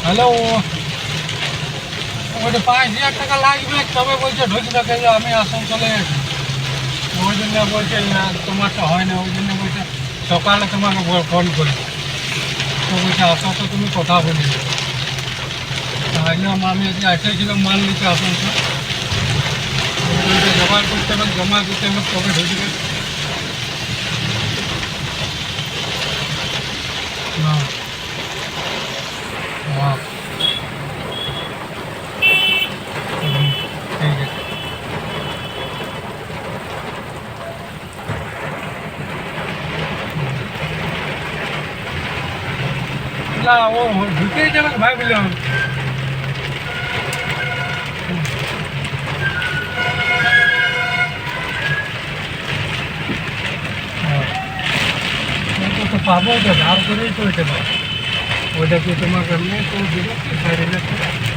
Hello, ওইটা 5,000 টাকা লাগবে, তবে বলছে ঢুকবে কেন, আমি আসানসোলে আছি। ওই জন্য বলছে না, তোমারটা হয় না, ওই জন্য বলছে সকালে তোমাকে ফোন করি। তো বলছে আসো, তো তুমি কথা বলি। তাইলাম আমি আজকে এসেছিলাম মাল নিতে আসানসোল, জমা করতে হবে, তবে ঢুকবে না। হ্যাঁ, ঠিক আছে। না, ও ঢুকেই যাবে ভাবলাম। তো পাবো, তো ধার করেই তো এটা পাবো। ওইটা কি তোমাকে এমনি করে দেবো কি 4,000 টাকা?